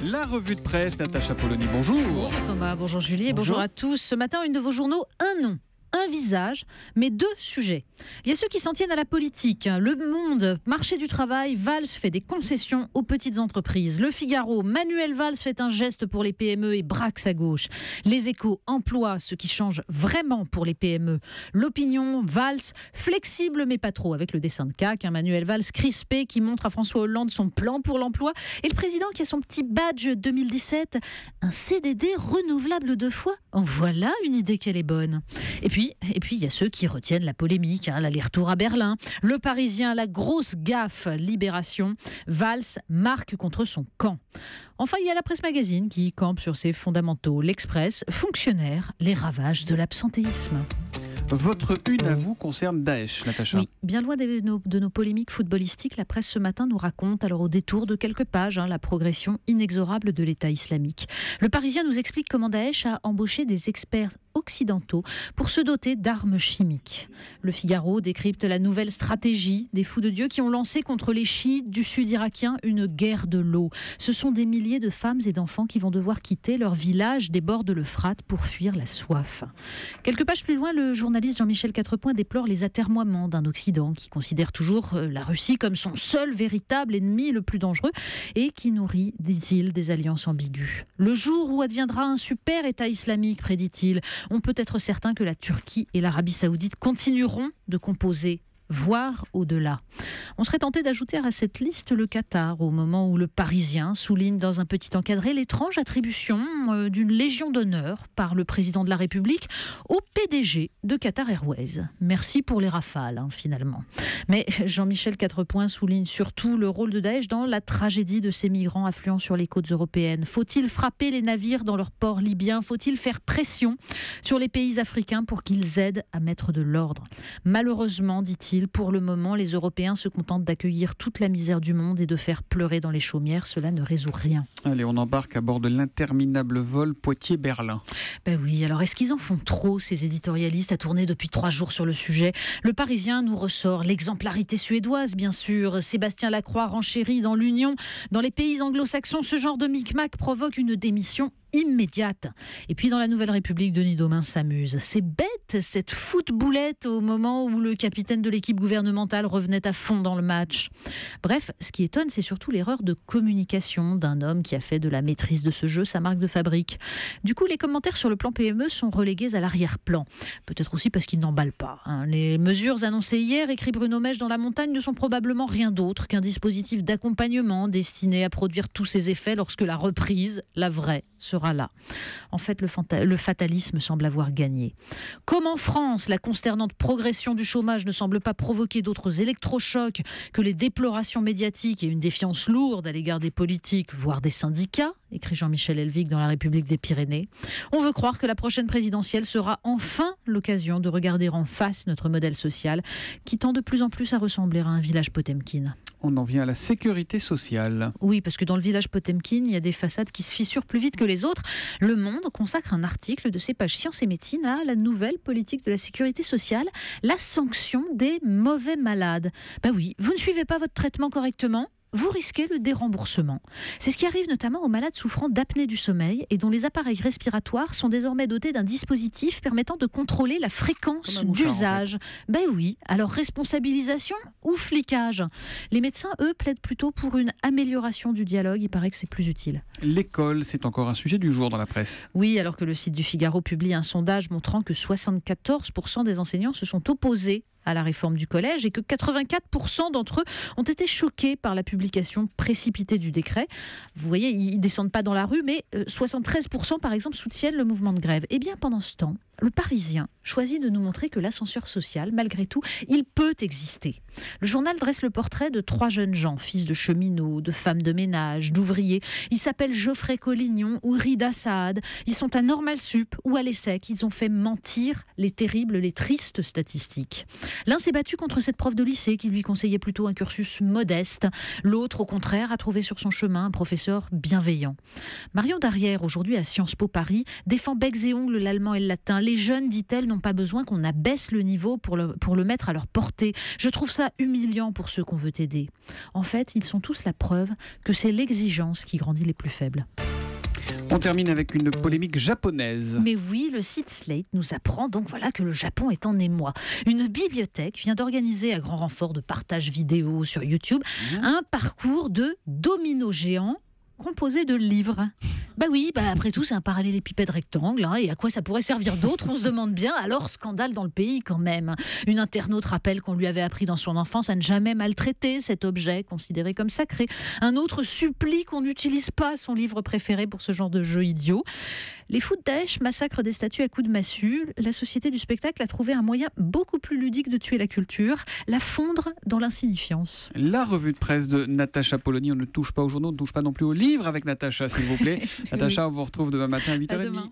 La revue de presse, Natacha Polony, bonjour. Bonjour Thomas, bonjour Julie et bonjour à tous. Ce matin, une de vos journaux, un nom, un visage, mais deux sujets. Il y a ceux qui s'en tiennent à la politique. Le Monde, marché du travail, Valls fait des concessions aux petites entreprises. Le Figaro, Manuel Valls fait un geste pour les PME et braque sa gauche. Les Échos, emploi, ce qui change vraiment pour les PME. L'Opinion, Valls, flexible mais pas trop, avec le dessin de CAC. Manuel Valls crispé qui montre à François Hollande son plan pour l'emploi. Et le président qui a son petit badge 2017, un CDD renouvelable 2 fois. En voilà une idée qu'elle est bonne. Et puis, il y a ceux qui retiennent la polémique, l'aller-retour à Berlin. Le Parisien, la grosse gaffe, Libération. Valls marque contre son camp. Enfin, il y a la Presse Magazine qui campe sur ses fondamentaux. L'Express, fonctionnaire, les ravages de l'absentéisme. Votre une à vous concerne Daesh, Natacha. Oui, bien loin de nos polémiques footballistiques, la presse ce matin nous raconte, alors au détour de quelques pages, la progression inexorable de l'État islamique. Le Parisien nous explique comment Daesh a embauché des experts occidentaux pour se doter d'armes chimiques. Le Figaro décrypte la nouvelle stratégie des fous de Dieu qui ont lancé contre les chiites du sud irakien une guerre de l'eau. Ce sont des milliers de femmes et d'enfants qui vont devoir quitter leur village des bords de l'Euphrate pour fuir la soif. Quelques pages plus loin, le journaliste Jean-Michel Quatrepoint déplore les atermoiements d'un Occident qui considère toujours la Russie comme son seul véritable ennemi le plus dangereux et qui nourrit, dit-il, des alliances ambiguës. Le jour où adviendra un super État islamique, prédit-il, on peut être certain que la Turquie et l'Arabie Saoudite continueront de composer, voire au-delà. On serait tenté d'ajouter à cette liste le Qatar, au moment où le Parisien souligne dans un petit encadré l'étrange attribution d'une Légion d'honneur par le président de la République au PDG de Qatar Airways. Merci pour les rafales, finalement. Mais Jean-Michel Quatrepoint souligne surtout le rôle de Daesh dans la tragédie de ces migrants affluents sur les côtes européennes. Faut-il frapper les navires dans leurs ports libyens ? Faut-il faire pression sur les pays africains pour qu'ils aident à mettre de l'ordre ? Malheureusement, dit-il, pour le moment, les Européens se contentent d'accueillir toute la misère du monde et de faire pleurer dans les chaumières. Cela ne résout rien. Allez, on embarque à bord de l'interminable vol Poitiers-Berlin. Ben oui, alors est-ce qu'ils en font trop, ces éditorialistes, à tourner depuis 3 jours sur le sujet ? Le Parisien nous ressort l'exemplarité suédoise, bien sûr. Sébastien Lacroix renchérit dans l'Union. Dans les pays anglo-saxons, ce genre de micmac provoque une démission immédiate. Et puis dans la Nouvelle République, Denis Domain s'amuse. C'est bête, cette footboulette au moment où le capitaine de l'équipe gouvernementale revenait à fond dans le match. Bref, ce qui étonne, c'est surtout l'erreur de communication d'un homme qui a fait de la maîtrise de ce jeu sa marque de fabrique. Du coup, les commentaires sur le plan PME sont relégués à l'arrière-plan. Peut-être aussi parce qu'ils n'emballent pas. Les mesures annoncées hier, écrit Bruno Mèche dans La Montagne, ne sont probablement rien d'autre qu'un dispositif d'accompagnement destiné à produire tous ses effets lorsque la reprise, la vraie, sera là. En fait, le fatalisme semble avoir gagné. Comme en France, la consternante progression du chômage ne semble pas provoquer d'autres électrochocs que les déplorations médiatiques et une défiance lourde à l'égard des politiques, voire des syndicats, écrit Jean-Michel Helvig dans La République des Pyrénées. On veut croire que la prochaine présidentielle sera enfin l'occasion de regarder en face notre modèle social qui tend de plus en plus à ressembler à un village Potemkin. On en vient à la sécurité sociale. Oui, parce que dans le village Potemkin, il y a des façades qui se fissurent plus vite que les autres. Le Monde consacre un article de ses pages Sciences et Médecine à la nouvelle politique de la sécurité sociale, la sanction des mauvais malades. Ben oui, vous ne suivez pas votre traitement correctement, vous risquez le déremboursement. C'est ce qui arrive notamment aux malades souffrant d'apnée du sommeil et dont les appareils respiratoires sont désormais dotés d'un dispositif permettant de contrôler la fréquence d'usage. En fait. Ben oui, alors responsabilisation ou flicage ? Les médecins, eux, plaident plutôt pour une amélioration du dialogue. Il paraît que c'est plus utile. L'école, c'est encore un sujet du jour dans la presse. Oui, alors que le site du Figaro publie un sondage montrant que 74% des enseignants se sont opposés à la réforme du collège et que 84% d'entre eux ont été choqués par la publication précipitée du décret. Vous voyez, ils ne descendent pas dans la rue, mais 73% par exemple soutiennent le mouvement de grève. Et bien pendant ce temps, le Parisien choisit de nous montrer que l'ascenseur social, malgré tout, il peut exister. Le journal dresse le portrait de 3 jeunes gens, fils de cheminots, de femmes de ménage, d'ouvriers. Ils s'appellent Geoffrey Collignon ou Rida Saad. Ils sont à Normal Sup ou à l'ESSEC. Ils ont fait mentir les terribles, les tristes statistiques. L'un s'est battu contre cette prof de lycée qui lui conseillait plutôt un cursus modeste. L'autre, au contraire, a trouvé sur son chemin un professeur bienveillant. Marion Darrière, aujourd'hui à Sciences Po Paris, défend becs et ongles l'allemand et le latin, Les jeunes, dit-elle, n'ont pas besoin qu'on abaisse le niveau pour le mettre à leur portée. Je trouve ça humiliant pour ceux qu'on veut aider. En fait, ils sont tous la preuve que c'est l'exigence qui grandit les plus faibles. On termine avec une polémique japonaise. Mais oui, le site Slate nous apprend donc que le Japon est en émoi. Une bibliothèque vient d'organiser, à grand renfort de partage vidéo sur YouTube, un parcours de dominos géants composé de livres. Après tout, c'est un parallélépipède rectangle, et à quoi ça pourrait servir d'autre, on se demande bien. Alors, scandale dans le pays quand même. Une internaute rappelle qu'on lui avait appris dans son enfance à ne jamais maltraiter cet objet considéré comme sacré. Un autre supplie qu'on n'utilise pas son livre préféré pour ce genre de jeu idiot. Les fous de Daesh massacrent des statues à coups de massue. La société du spectacle a trouvé un moyen beaucoup plus ludique de tuer la culture, la fondre dans l'insignifiance. La revue de presse de Natacha Polony. On ne touche pas aux journaux, on ne touche pas non plus aux livres avec Natacha, s'il vous plaît. Natacha, on vous retrouve demain matin à 8h30.